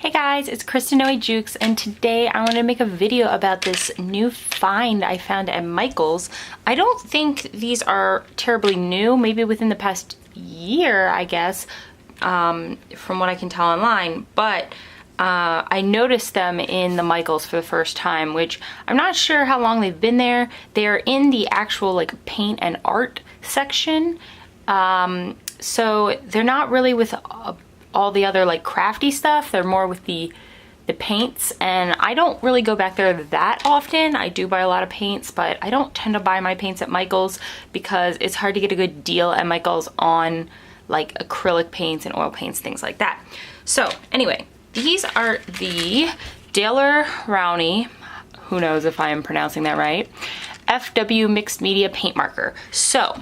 Hey guys, it's Kristen Noe Jukes, and today I want to make a video about this new find I found at Michael's. I don't think these are terribly new, maybe within the past year, I guess, from what I can tell online, but I noticed them in the Michael's for the first time, which I'm not sure how long they've been there. They're in the actual like paint and art section, so they're not really with all the other like crafty stuff. They're more with the paints, and I don't really go back there that often. I do buy a lot of paints, but I don't tend to buy my paints at Michael's because it's hard to get a good deal at Michael's on like acrylic paints and oil paints, things like that. So anyway, these are the Rowney, who knows if I am pronouncing that right, FW Mixed Media Paint Marker. So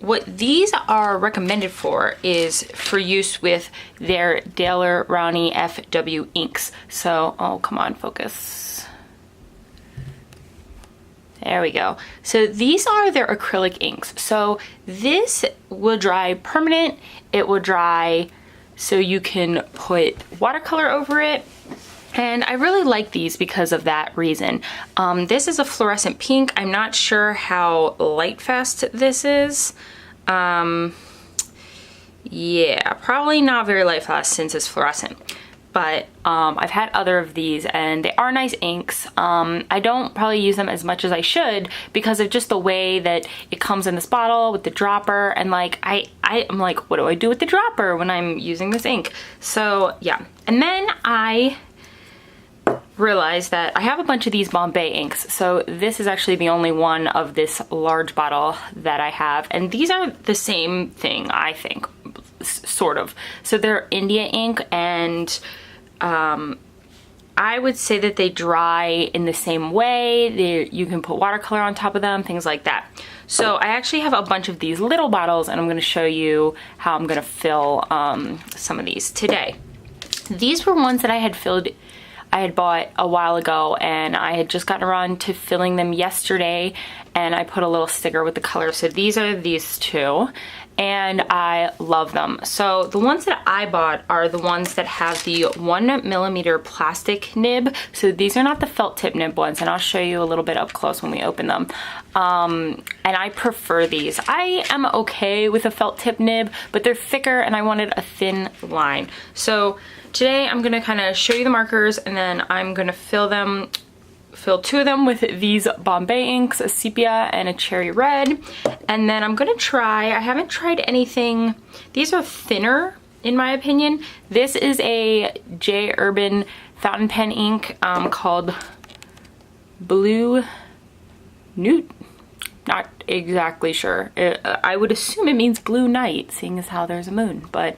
what these are recommended for is for use with their Rowney FW inks. So, oh, come on, focus. There we go. So these are their acrylic inks. So this will dry permanent. It will dry so you can put watercolor over it. And I really like these because of that reason. This is a fluorescent pink. I'm not sure how light fast this is. Yeah, probably not very light fast since it's fluorescent. But I've had other of these and they are nice inks. I don't probably use them as much as I should because of just the way that it comes in this bottle with the dropper, and like I'm like, what do I do with the dropper when I'm using this ink? So yeah, and then I realized that I have a bunch of these Bombay inks. So this is actually the only one of this large bottle that I have, and these are the same thing, I think, sort of. So they're India ink, and I would say that they dry in the same way. You can put watercolor on top of them, things like that. So I actually have a bunch of these little bottles, and I'm going to show you how I'm going to fill some of these today. These were ones that I had bought a while ago, and I had just gotten around to filling them yesterday, and I put a little sticker with the color. So these are these two, and I love them. So the ones that I bought are the ones that have the 1mm plastic nib. So these are not the felt tip nib ones, and I'll show you a little bit up close when we open them. And I prefer these. I am okay with a felt tip nib, but they're thicker and I wanted a thin line. So today I'm gonna kind of show you the markers, and then I'm gonna fill two of them with these Bombay inks, a sepia and a cherry red. And then I'm gonna try, I haven't tried anything, these are thinner in my opinion. This is a Herbin Fountain Pen Ink called Blue Newt. Not exactly sure. I would assume it means blue night, seeing as how there's a moon, but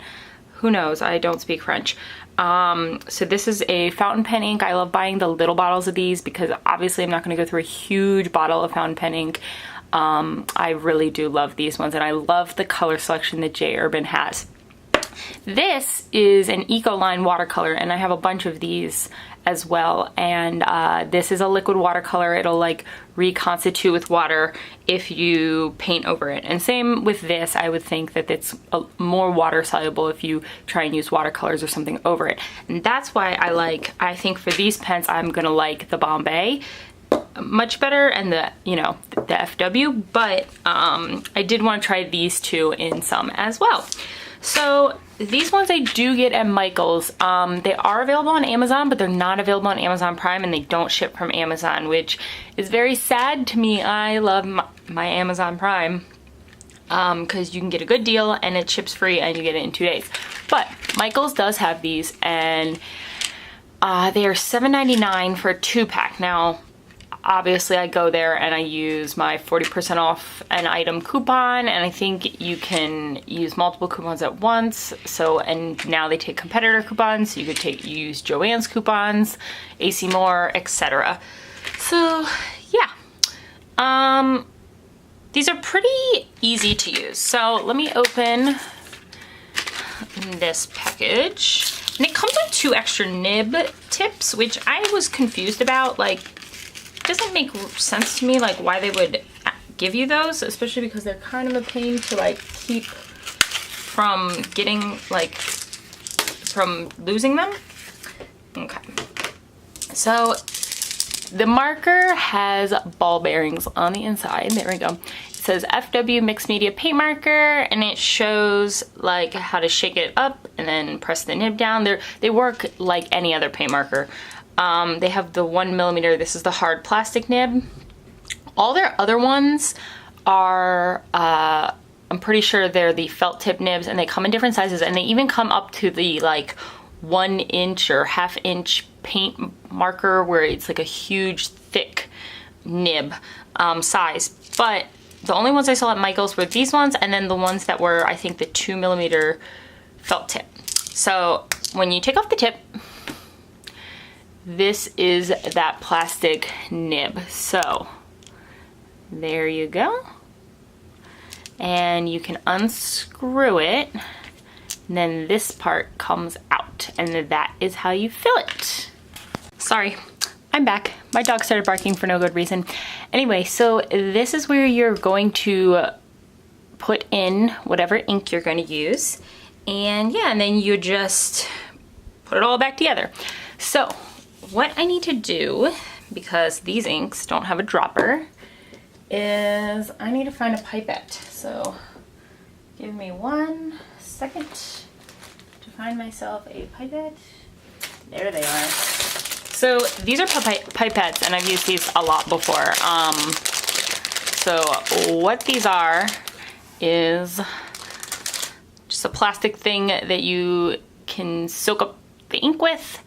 who knows? I don't speak French. So this is a fountain pen ink. I love buying the little bottles of these because obviously I'm not going to go through a huge bottle of fountain pen ink. I really do love these ones, and I love the color selection that Herbin has. This is an Ecoline Watercolor, and I have a bunch of these as well, and this is a liquid watercolor. It'll like reconstitute with water if you paint over it, and same with this. I would think that it's more water soluble if you try and use watercolors or something over it, and that's why I think for these pens I'm gonna like the Bombay much better, and the FW, but I did want to try these two in some as well. So these ones I do get at Michael's. They are available on Amazon, but they're not available on Amazon Prime, and they don't ship from Amazon, which is very sad to me. I love my Amazon Prime because you can get a good deal and it ships free and you get it in 2 days. But Michael's does have these, and they are $7.99 for a 2-pack. Now, obviously I go there and I use my 40% off an item coupon, and I think you can use multiple coupons at once. So, and now they take competitor coupons, so you could use Joann's coupons, AC Moore, etc. So yeah, these are pretty easy to use. So let me open this package, and it comes with 2 extra nib tips, which I was confused about. Like, doesn't make sense to me like why they would give you those, especially because they're kind of a pain to like keep from getting like from losing them. Okay. So the marker has ball bearings on the inside. There we go. It says FW Mixed Media Paint Marker, and it shows like how to shake it up and then press the nib down. They work like any other paint marker. They have the 1mm, this is the hard plastic nib. All their other ones are, I'm pretty sure they're the felt tip nibs, and they come in different sizes, and they even come up to the like 1 inch or ½ inch paint marker where it's like a huge thick nib size. But the only ones I saw at Michael's were these ones, and then the ones that were, I think, the 2mm felt tip. So when you take off the tip, this is that plastic nib. So there you go. And you can unscrew it, and then this part comes out, and that is how you fill it. Sorry, I'm back. My dog started barking for no good reason. Anyway, so this is where you're going to put in whatever ink you're going to use. And yeah, and then you just put it all back together. So what I need to do, because these inks don't have a dropper, is I need to find a pipette. So give me 1 second to find myself a pipette. There they are. So these are pipettes, and I've used these a lot before. So what these are is just a plastic thing that you can soak up the ink with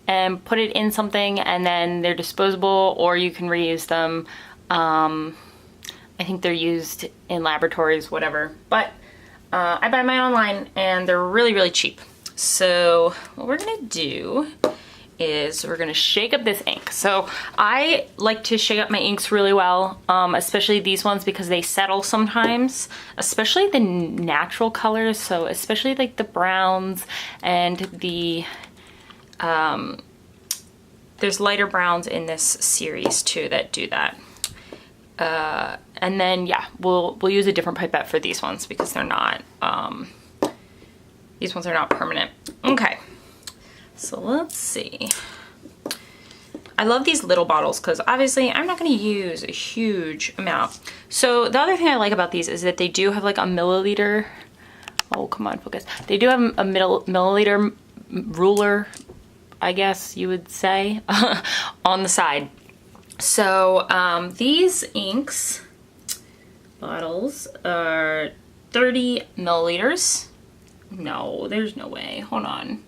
and put it in something, and then they're disposable, or you can reuse them. I think they're used in laboratories, whatever. But I buy mine online, and they're really, really cheap. So what we're gonna do is we're gonna shake up this ink. So I like to shake up my inks really well, especially these ones, because they settle sometimes, especially the natural colors. So especially like the browns and the, there's lighter browns in this series too that do that. And then yeah, we'll use a different pipette for these ones because they're not, these ones are not permanent. Okay. So let's see. I love these little bottles because obviously I'm not going to use a huge amount. So the other thing I like about these is that they do have like a milliliter. Oh, come on, focus. They do have a milliliter ruler, I guess you would say, on the side. So these inks bottles are 30 milliliters. No, there's no way. Hold on.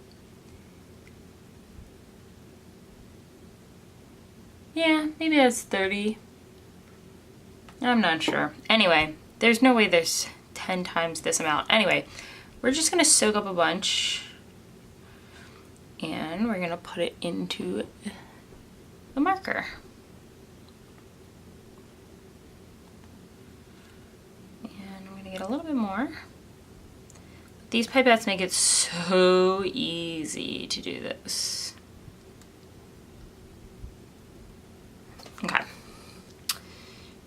Yeah, maybe that's 30. I'm not sure. Anyway, there's no way there's 10 times this amount. Anyway, we're just gonna soak up a bunch and we're gonna put it into the marker. And I'm gonna get a little bit more. These pipettes make it so easy to do this. Okay,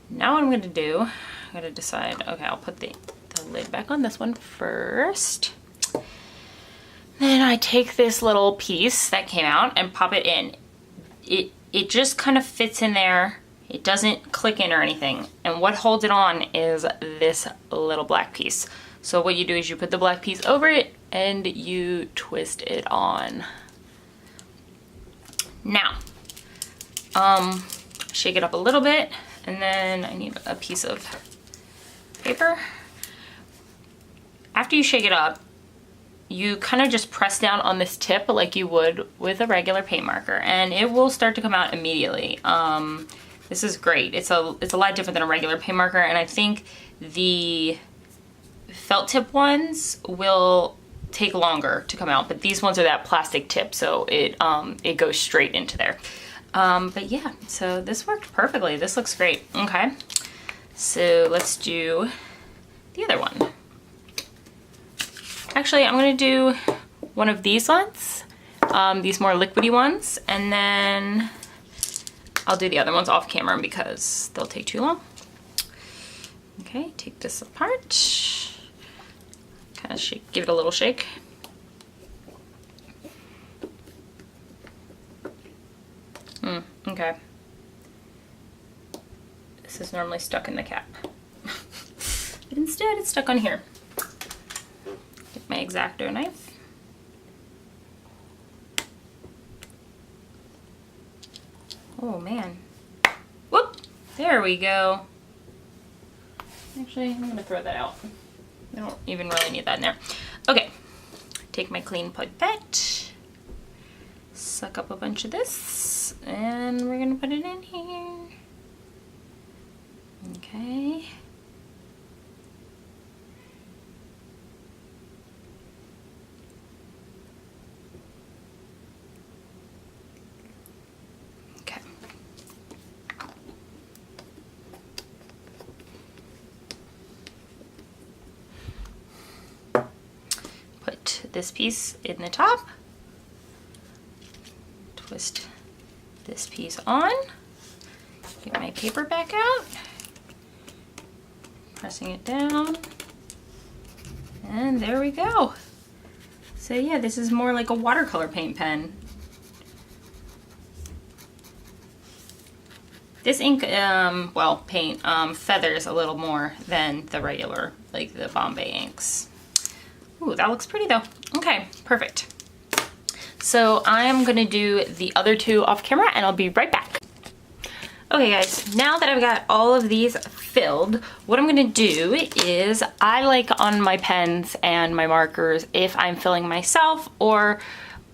now what I'm gonna do, I'm gonna decide, okay, I'll put the lid back on this one first. Then I take this little piece that came out and pop it in. It just kind of fits in there. It doesn't click in or anything. And what holds it on is this little black piece. So what you do is you put the black piece over it and you twist it on. Now, shake it up a little bit, and then I need a piece of paper. After you shake it up, you kind of just press down on this tip like you would with a regular paint marker, and it will start to come out immediately. This is great. It's a lot different than a regular paint marker, and I think the felt tip ones will take longer to come out, but these ones are that plastic tip, so it goes straight into there. But yeah, so this worked perfectly. This looks great. Okay, so let's do the other one. Actually, I'm gonna do one of these ones, these more liquidy ones, and then I'll do the other ones off camera because they'll take too long. Okay, take this apart, kind of shake, give it a little shake. Okay. This is normally stuck in the cap. But instead it's stuck on here. Get my X-Acto knife. Oh man. Whoop! There we go. Actually, I'm gonna throw that out. I don't even really need that in there. Okay. Take my clean pipette. Suck up a bunch of this. And we're gonna put it in here. Okay. Okay. Put this piece in the top. Twist this piece on. Get my paper back out. Pressing it down, and there we go. So yeah, this is more like a watercolor paint pen. This ink, well, paint, feathers a little more than the regular, like the Bombay Inks. Ooh, that looks pretty though. Okay, perfect. So I'm gonna do the other two off camera and I'll be right back. Okay guys, now that I've got all of these filled, what I'm gonna do is I like on my pens and my markers if I'm filling myself, or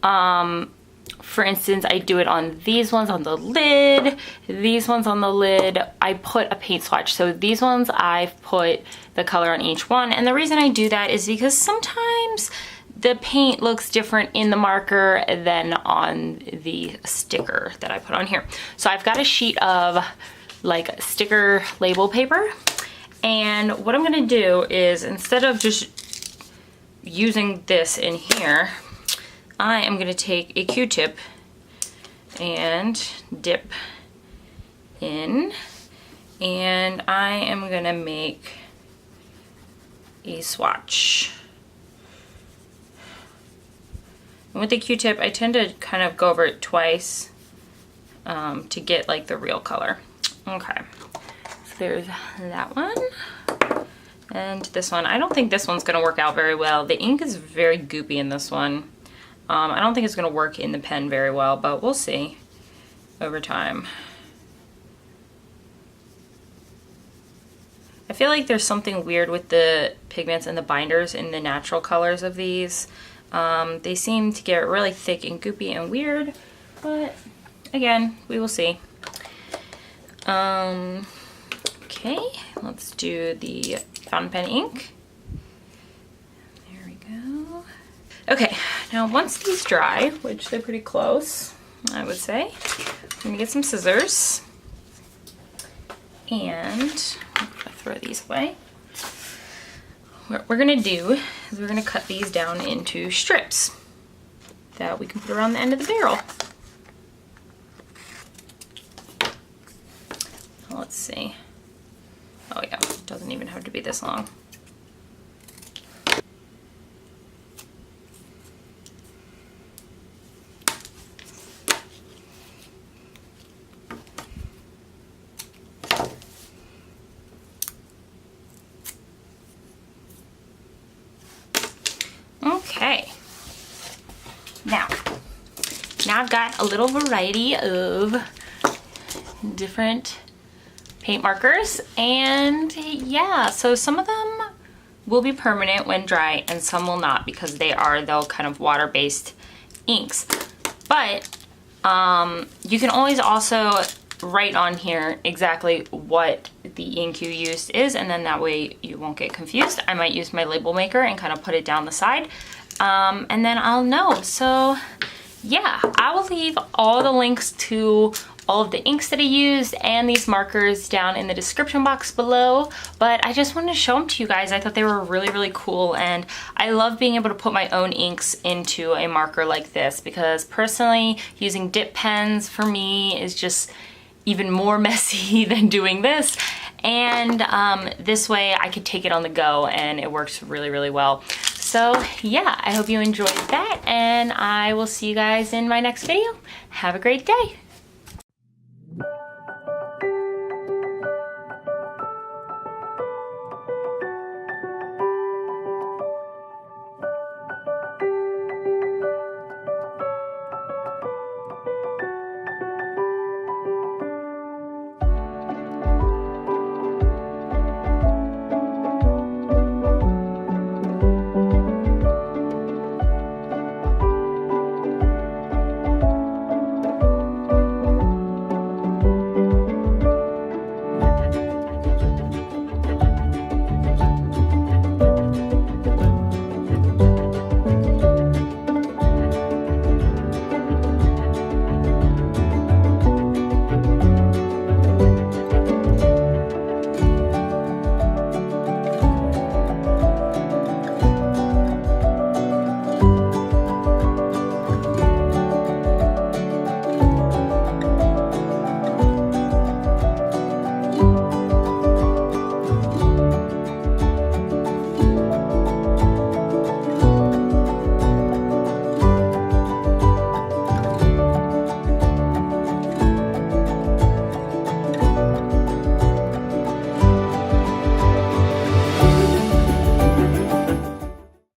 for instance, I do it on these ones on the lid, these ones on the lid, I put a paint swatch. So these ones I've put the color on each one, and the reason I do that is because sometimes the paint looks different in the marker than on the sticker that I put on here. So I've got a sheet of like sticker label paper, and what I'm gonna do is, instead of just using this in here, I am gonna take a Q-tip and dip in, and I am gonna make a swatch. And with the Q-tip, I tend to kind of go over it twice to get like the real color. Okay, so there's that one. And this one, I don't think this one's gonna work out very well. The ink is very goopy in this one. I don't think it's gonna work in the pen very well, but we'll see over time. I feel like there's something weird with the pigments and the binders in the natural colors of these. They seem to get really thick and goopy and weird, but again, we will see. Okay, let's do the fountain pen ink. There we go. Okay, now once these dry, which they're pretty close, I would say, I'm gonna get some scissors and I'm gonna throw these away. What we're gonna do is we're gonna cut these down into strips that we can put around the end of the barrel. Let's see. Oh yeah, it doesn't even have to be this long. Okay, now I've got a little variety of different paint markers, and yeah, so some of them will be permanent when dry and some will not, because they'll kind of water-based inks. But you can always also write on here exactly what the ink you used is, and then that way you won't get confused. I might use my label maker and kind of put it down the side, and then I'll know. So yeah, I will leave all the links to all of the inks that I used and these markers down in the description box below, but I just wanted to show them to you guys. I thought they were really, really cool, and I love being able to put my own inks into a marker like this, because personally, using dip pens for me is just even more messy than doing this, and this way I could take it on the go and it works really, really well. So yeah, I hope you enjoyed that, and I will see you guys in my next video. Have a great day.